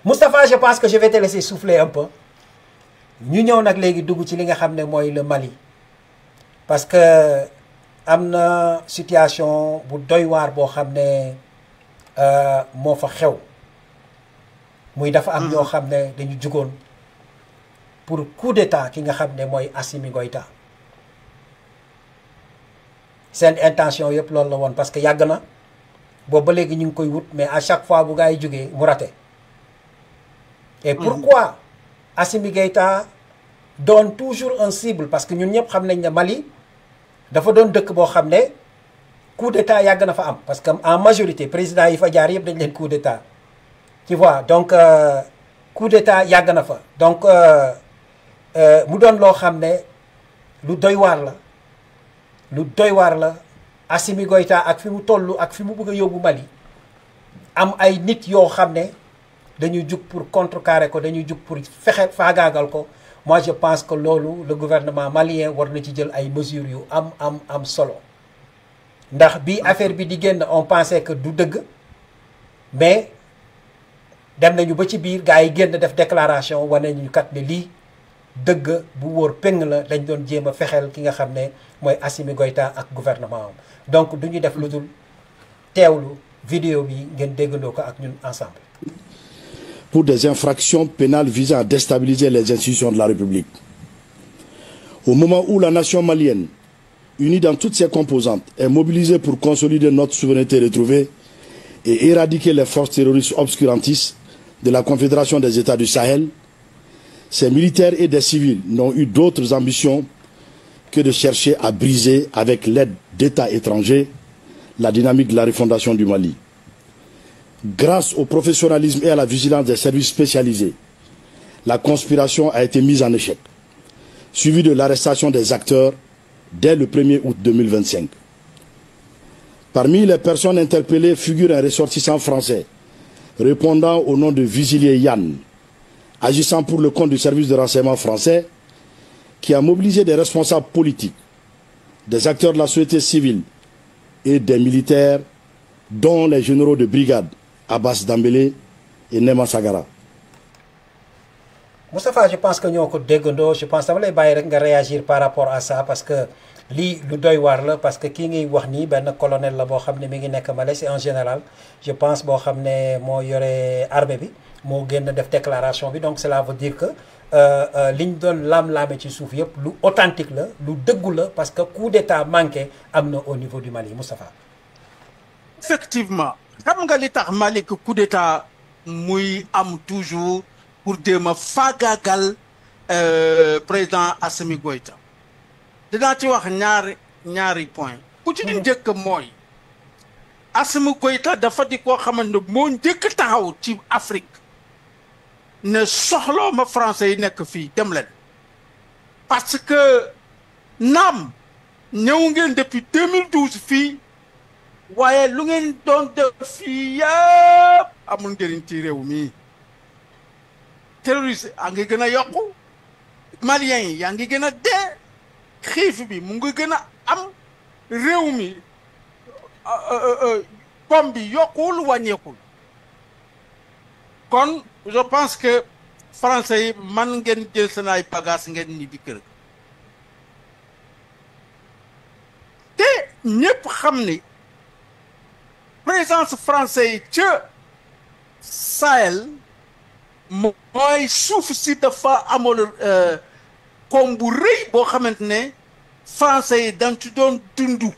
Moustapha, je pense que je vais te laisser souffler un peu. Ñu ñëw nag léegi dugg ci li nga xam ne mooy le Mali parce que am na situation bu doy waar boo xam ne moo fa xew muy dafa am ñoo xam ne dañu jugoon pour coup d'état ki nga xam ne mooy Assimi Goïta seen intention yëpp loolu la woon parce que yàgg na boobu ba léegi ñu ngi koy wut mais à chaque fois bu gaa yi jógee mu raté et pourquoi Assimi Goïta donne toujours un cible parce que ñun ñëpp xam nañ ne Mali dafa doon dëkk boo xam ne coup d'état yàgg na fa am parce que en majorité président yi fa jaar yëpp dañ leen coup d'état tu vois donc coup d'état yàgg na fa donc mu doon loo xam ne lu doy waar la lu doy waar la Assimi Goïta ak fi mu toll ak fi mu bëgg a yóbbu Mali am ay nit yoo xam ne dañuy jug pour contrecarrer ko dañuy jug pour fexe faagaagal ko moi je pense que loolu le gouvernement malien war na ci jël ay mesures yu am solo ndax bi affaire bi di génn on pensait que du dëgg mais dem nañu ba ci biir gars yi génn def déclaration wane ñu kat ne lii dëgg bu wóor péng la dañ doon jéem a fexeel ki nga xam ne mooy Assimi Goïta ak gouvernement am donc du ñu def lu dul teewlu vidéo bi ngeen déggandoo ko ak ñun ensemble. Pour des infractions pénales visant à déstabiliser les institutions de la République. Au moment où la nation malienne, unie dans toutes ses composantes, est mobilisée pour consolider notre souveraineté retrouvée et éradiquer les forces terroristes obscurantistes de la Confédération des États du Sahel, ces militaires et des civils n'ont eu d'autres ambitions que de chercher à briser, avec l'aide d'États étrangers, la dynamique de la refondation du Mali. Grâce au professionnalisme et à la vigilance des services spécialisés, la conspiration a été mise en échec, suivie de l'arrestation des acteurs dès le 1er août 2025. Parmi les personnes interpellées figure un ressortissant français répondant au nom de Vigilier Yann, agissant pour le compte du service de renseignement français, qui a mobilisé des responsables politiques, des acteurs de la société civile et des militaires, dont les généraux de brigade Abbas Dambélé et Nema Sagara. Moustapha, je pense que ñoo ko déggandoo je pense dama lay bàyyi rek nga réagir par rapport à ça parce que lii lu doy waar la parce que kii ngay wax nii benn colonel la boo xam ne mi ngi nekk Mali c'est un général je pense boo xam ne moo yore armée bi moo génn def déclaration bi donc cela veut dire que liñ doon laam-laame ci suuf yëpp lu authentique la lu dëggu la parce que coup d'état manqué am na au niveau du Mali Moustapha. Effectivement xam nga li tax Mali que coup d'état muy am toujours pour jéem a faagaagal président Assimi Goïta dinaa ci wax ñaari point ku ci njëkk mooy Assimi Goïta dafa di koo xamante ne moo njëkk taxaw ci Afrique ne soxloo ma français yi nekk fii dem leen parce que naam ñëw ngeen depuis 2012 fii waaye lu ngeen doon def fii yëpp amul njëriñ ci réew mi terroriste yaa ngi gën a yokku maliens yi yaa ngi gën a dee xiif bi mu ngi gën a am réew mi pom bi yokkuwul wàññeekul kon je pense que français yi man ngeen jël seen ay bagages ngeen ñibbi kër te ñëpp xam ni présence français yi ca Sahel mooy suuf si dafa amoon koom bu rëy boo xamante ne français yi dañ ci doon dundu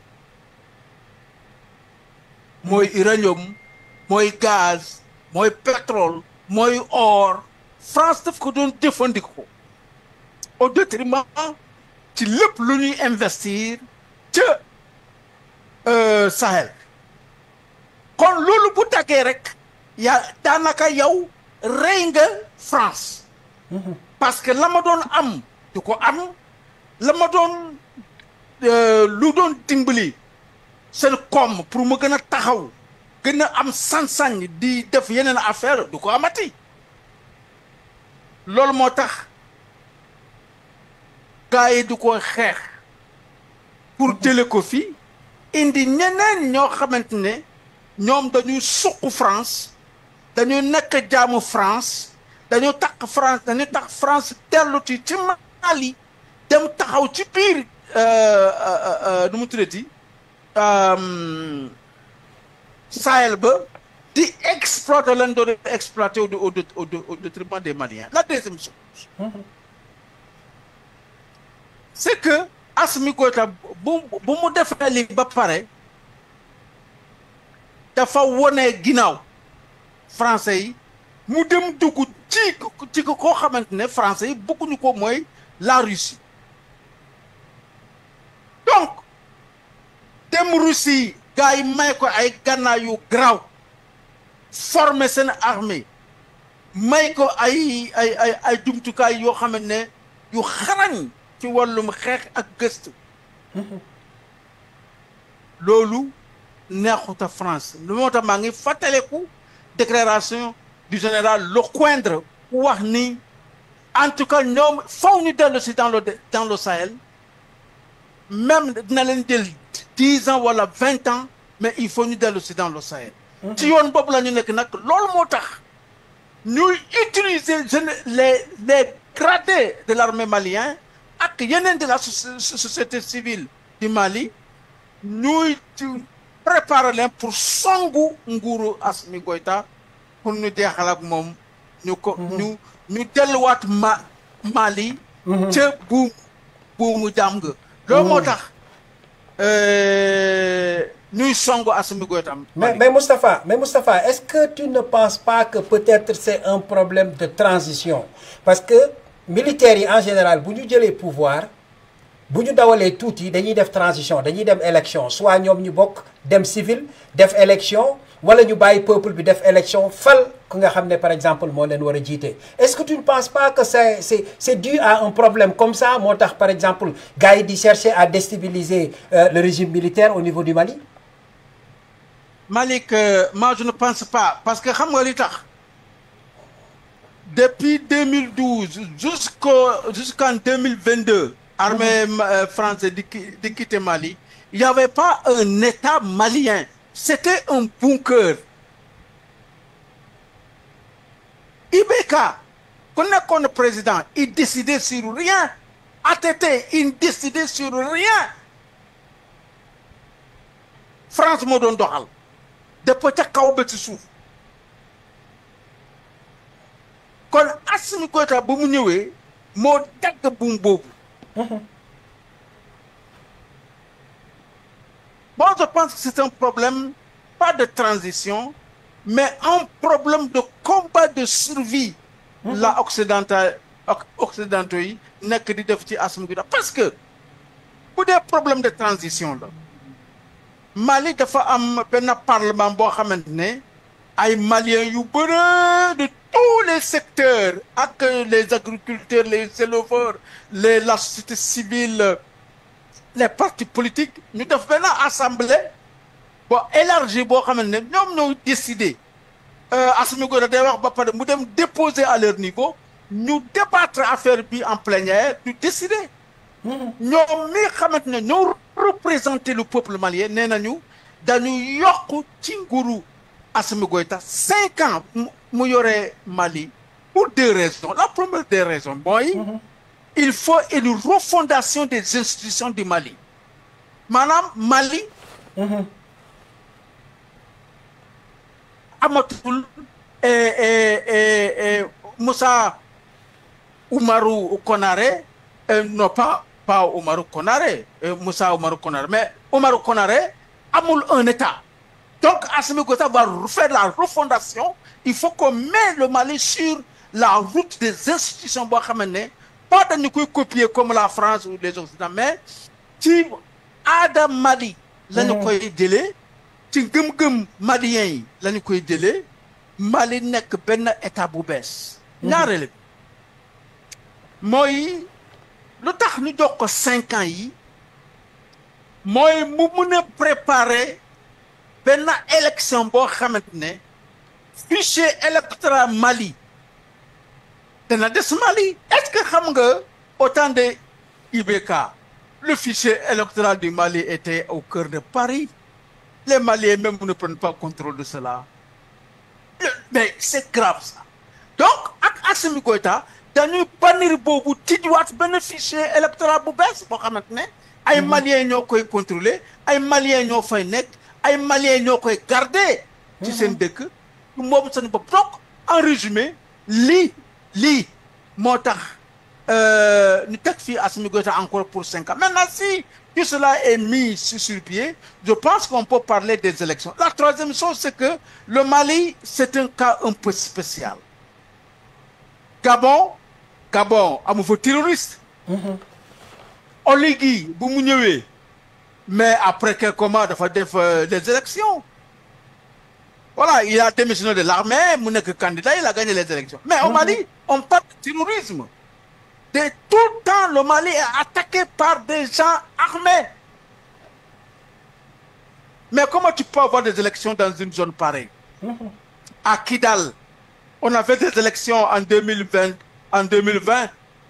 mooy uranium mooy gaz mooy pétrole mooy or France daf ko doon jëfandikoo au détriment ci lépp lu ñuy investir ca Sahel kon loolu bu tàggee rek yaa daanaka yow rey nga France parce que la ma doon am du ko am la ma doon lu doon dimbali seen koom pour mu gën a taxaw gën a am sañ-sañ di def yeneen affaire du ko amati loolu moo tax gars yi du ko xeex pour jële ko fi indi ñeneen ñoo xamante ne ñoom dañuy suq France dañu nekk jaamu France dañu tax France dellu ci Mali dem taxaw ci biir nu mu tuddati Sahel ba di exploiter leen doon exploiter au détriment des Maliens. La deuxième chose c'est que Assimi Goïta bu mu defee li ba pare dafa wone ginnaaw français yi mu dem dugg ci koo xamante ne français yi bëgguñu ko mooy la Russie donc dem Russie gars yi may ko ay gànnaay yu graw former seen armée may ko ay jumtukaay yoo xamante ne yu xarañ ci wàllum xeex ak gëstu loolu neexuta France lu moo tax maa ngi fàttaleku déclaration du général Lecoindre wax ni en tout cas ñoom faw ñu dellu si dans le Sahel même dina leen jël 10 ans wala 20 ans mais il faut ñu dellu si dans le Sahel ci yoon boobu la ñu nekk nag loolu moo tax ñuy utiliser les gradés de l'armée malienne ak yeneen de la société civile du Mali ñuy préparer leen pour songu nguuru Assimi Goïta pour ñu jeexal ak moom ñu delluwaat Mali ca buumu jaam nga loolu moo tax ñuy songu Assimi Goïta mais Moustapha est-ce que tu ne penses pas que peut-être c'est un problème de transition parce que militaires yi en général bu ñu jëlee pouvoir bu ñu dawalee tuuti dañuy def transition dañuy dem élection soit ñoom ñu bokk dem civil def élection wala ñu bàyyi peuple bi def élection fal ku nga xam ne par exemple moo leen war a jiite est-ce que tu ne penses pas que c'est dû à un problème comme ça moo tax par exemple gars yi di chercher à déstabiliser le régime militaire au niveau du Mali. Malik, moi je ne pense pas parce que xam nga li tax depuis 2012 jusqu'en 2022 armée française di quitter Mali il n'y avait pas un État malien c'était un bunker IBK ku nekkoon président il décidait sur rien ATT il décidait sur rien France moo doon doxal depuis ca kaw ba ci suuf kon Assimi Goïta bu mu ñëwee moo dagg buum boobu bon je pense que c'est un problème pas de transition mais un problème de combat de survie la occidentaux yi nekk di def ci Assimi Goïta parce que bu dee problème de transition la Mali dafa am benn parlement boo xamante ne ay Maliens yu bëre de tous les secteurs ak les agriculteurs les éleveurs la société civile les partis politiques ñu def benn assemblée boo élargie boo xamante ne ñoom ñoo décider Assimi Goïta day wax ba pare mu dem déposer à leur niveau ñu débattre affaire bi en plénière ñu décider ñoom mi xamante ne ñoo représenter le peuple malien nee nañu dañu yokk ci nguuru Assimi Goïta 5 ans mu yore Mali pour 2 raisons la première des raisons mooy il faut une refondation des institutions du Mali maanaam Mali amatul Moussa Oumarou Konaré non pas Oumarou Konaré Moussa Oumarou Konaré mais Oumarou Konaré amul un État donc Assimi Goïta va faire la refondation il faut qu'on mette le Mali sur la route des institutions boo xamante ne pas dañu koy copier comme la France ou les Occidentaux mais ci aada Mali lañu koy jëlee ci gëm-gëm malien yi lañu koy jëlee Mali nekk benn état bu bees ñaareel bi mooy lu tax ñu jox ko 5 ans yi mooy mu mun a préparer benn élection boo xamante ne fichier électoral Mali dana des Mali est-ce que xam nga au temps de IBK le fichier électoral du Mali était au cœur de Paris les Maliens même ne prennent pas contrôle de cela mais c'est grave ça donc ak Assimi Goïta dañuy bannir boobu tijjiwaat benn fichier électoral bu bees boo xamante ne ay Maliens ñoo koy contrôler ay Maliens ñoo fay nekk ay Maliens ñoo koy garder ci seen dëkk ñu moomu seen bopp donc en résumé lii moo tax ñu teg fii Assimi Goïta encore pour 5 ans maintenant si tout cela est mis sur pied je pense qu'on peut parler des élections la troisième chose c'est que le Mali c'est un cas un peu spécial Gabon amu fa terroriste Oligui bu mu ñëwee mais après quelques mois dafa def des élections voilà il a démissionné de l'armée mu nekk candidat il a gagné les élections mais au Mali on parle de terrorisme de tout le temps le Mali est attaqué par des gens armés mais comment tu peux avoir des élections dans une zone pareille à Kidal on a fait des élections en 2020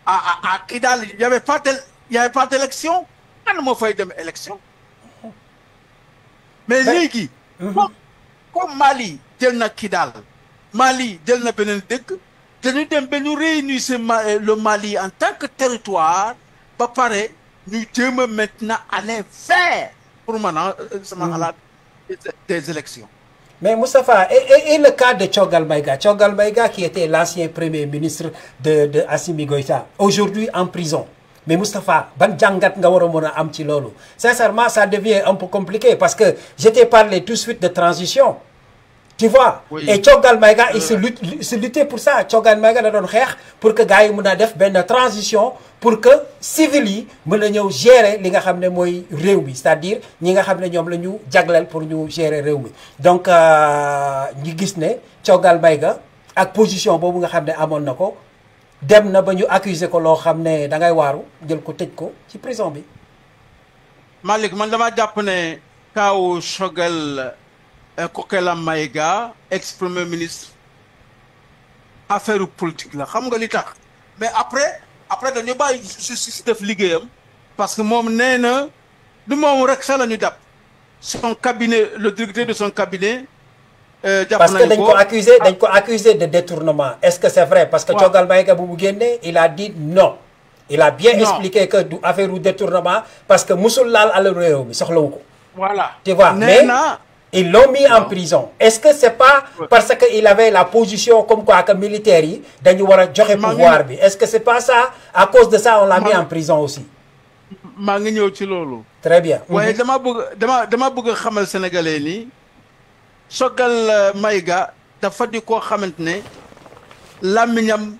à Kidal il y avait pas d'élection kan moo fay dem élection mais léegi comme Mali jël na Kidal Mali jël na beneen dëkk dañu dem ba ñu réunir le Mali en tant que territoire ba pare ñu jéem a maintenant aller vers pour maintenant sama xalaat des élections. Mais Moustapha, et le cas de Thiogal Maïga qui était l'ancien premier ministre de Assimi Goïta, aujourd'hui en prison. Mais Moustapha, ban jangat nga wara mëna am ci lolu. Sincèrement, ça devient un peu compliqué parce que je t'ai parlé tout de suite de transition. Tu vois, oui. Et Thiogal Maïga, il se luttait pour ça. Thiogal Maïga da doon xex pour que gars yi mëna def ben transition pour que civil yi mëna ñëw gérer li nga xamné moy réew mi, c'est-à-dire ñi nga xamné ñom lañu jaglal pour ñu gérer réew mi. Donc ñi gis né Thiogal Maïga ak position bobu nga xamné amon nako dem na ba ñu accuser ko loo xam ne da ngay waaru jël ko tëj ko ci prison bi. Malick man dama jàpp ne kaaw Thiogal Kokela Maïga ex-premier ministre affaire politique la xam nga li tax mais après dañu bàyyi justice def liggéeyam parce que moom nee na du moom rek sax la ñu jàpp son cabinet le directeur de son cabinet. Parce que dañ ko accusé de détournement. Est-ce que c'est vrai? Parce que Thiogal Maïga bu mu génnee il a dit non. Il a bien expliqué que du affaire du détournement parce que musul laal alalu réew mi soxlawu ko. Voilà. Tu vois, mais ils l'ont mis en prison. Est-ce que c'est pas parce que il avait la position comme quoi que militaire yi dañu war a joxe pouvoir bi? Est-ce que c'est pas ça? À cause de ça on l'a mis en prison aussi. maa ngi ñëw ci loolu. Très bien. waaye dama bëgg xamal sénégalais ni Thiogal Maïga dafa di koo xamante ne làmmiñam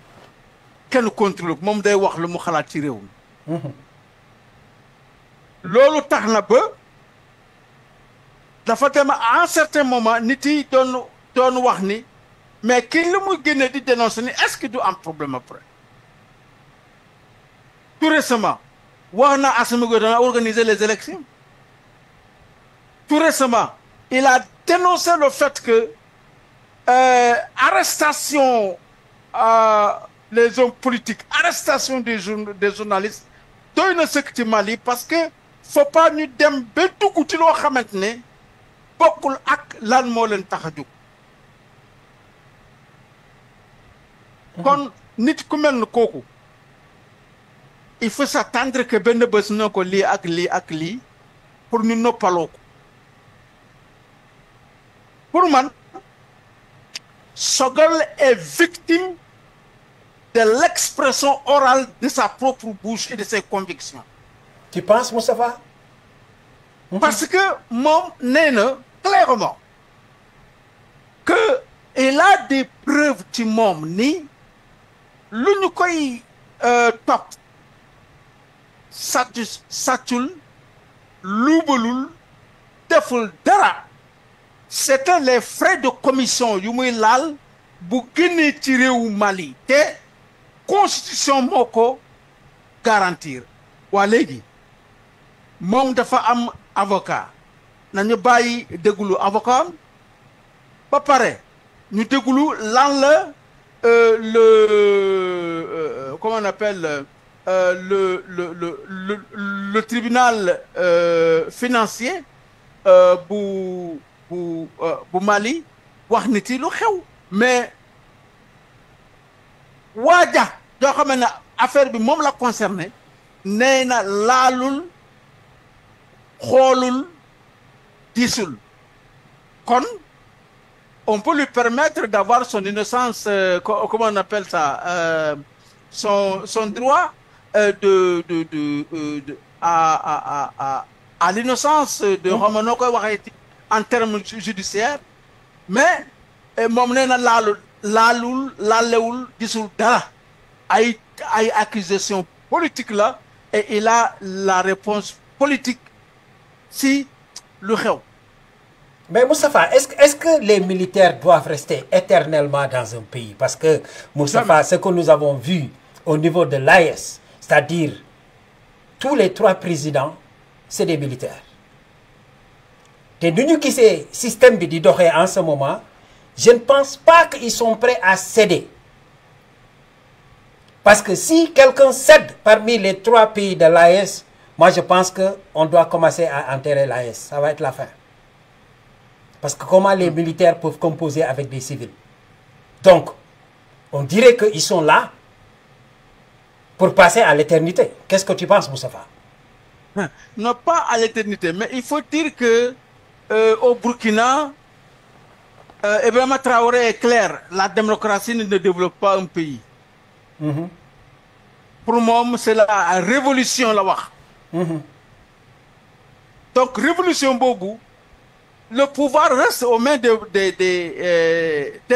kenn contrôle moom day wax lu mu xalaat ci réew mi. loolu tax na ba dafa dem à un certain moment nit yi doon wax ni mais kii lu muy génne di dénoncer ni est-ce que du am problème après. Tout récemment wax na Assimi Goïta organiser les élections. Tout récemment il a dénoncé le fait que arrestation les hommes politiques, arrestation des journalistes doy na sëkk ci Mali parce que faut pas ñu dem ba dugg ci loo xamante ne bokkul ak lan moo leen tax a jóg. kon nit ku mel ne kooku il faut s'attendre que benn bés noo ko lii ak lii ak lii pour ñu noppaloo ko. Pour moi, Thiogal est victime de l'expression orale de sa propre bouche et de ses convictions. Tu penses, Moustapha? Parce que mon nène, clairement, qu'il a des preuves qui m'ont ni l'une koy top satul lubalul deful dara. C'était les frais de commission yu muy laal bu génnee ci réewu Mali te constitution moo ko garantir waa léegi moom dafa am avocat nañu bàyyi déglu avocat ba pare ñu déglu lan la comment on appelle le tribunal financier bu Mali wax nit yi lu xew mais waaja joo xam ne affaire bi moom la concerné nee na laalul xoolul disul kon on peut lui permettre d'avoir son innocence comment on appelle ça son droit à l'innocence de xam noo koy waxee en termes judiciaires mais moom nee na laalewul gisul dara ay accusation politique là et il a la réponse politique si lu xew. Mais Moustapha, est-ce que les militaires doivent rester éternellement dans un pays? Parce que, Moustapha, ce que nous avons vu au niveau de l'AES, c'est-à-dire tous les 3 présidents, c'est des militaires. Et nous qui c'est système de doxé en ce moment, je ne pense pas qu'ils sont prêts à céder. Parce que si quelqu'un cède parmi les 3 pays de l'AES, moi je pense qu'on doit commencer à enterrer l'AES. Ça va être la fin. Parce que comment les militaires peuvent composer avec des civils? Donc, on dirait qu'ils sont là pour passer à l'éternité. Qu'est-ce que tu penses, Moustapha? Non, pas à l'éternité, mais il faut dire que au Burkina, Ibrahima Traoré est clair, la démocratie ne développe pas un pays. Pour moi, c'est la révolution là. Donc, révolution Bogu, le pouvoir reste aux mains des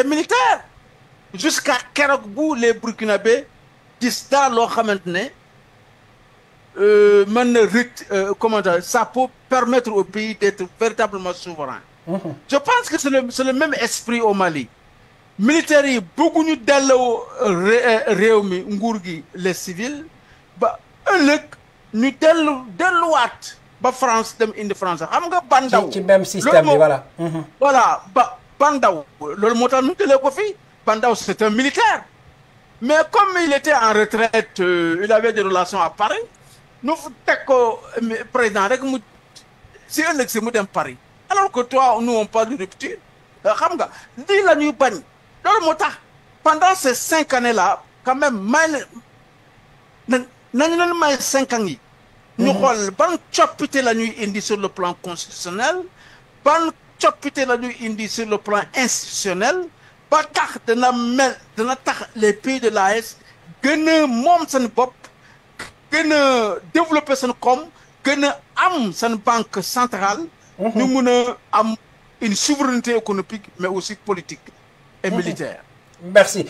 militaires. Jusqu'à Kerogbu, les Burkinabés disent dans ça peut permettre au pays d'être véritablement souverain. Je pense que c'est le même esprit au Mali. Militaires yi bëgguñu delloo réew mi nguur gi les civils ba ëllëg ñu delluwaat ba France dem indi France xam nga Bandaw ci même système bi voilà. Voilà ba Bandaw loolu moo tax ñu jëlee ko fi Bandaw c'est un militaire mais comme il était en retraite il avait des relations à Paris ñu teg ko président rek mu si ëllëg si mu dem Paris alors que toi nous on parle de rupture xam nga lii la ñuy bañ. Pendant ces 5 années-là, quand même, nous 5 ans. Nous avons ban chopité la nuit indi sur le plan constitutionnel, ban chopité la nuit indi sur le plan institutionnel, ba tax dana tax les pays de l'AES gëna mom sen bop, gëna développer sen com, gëna am sen banque centrale, ñu mëna am une souveraineté économique mais aussi politique et militaire. Merci.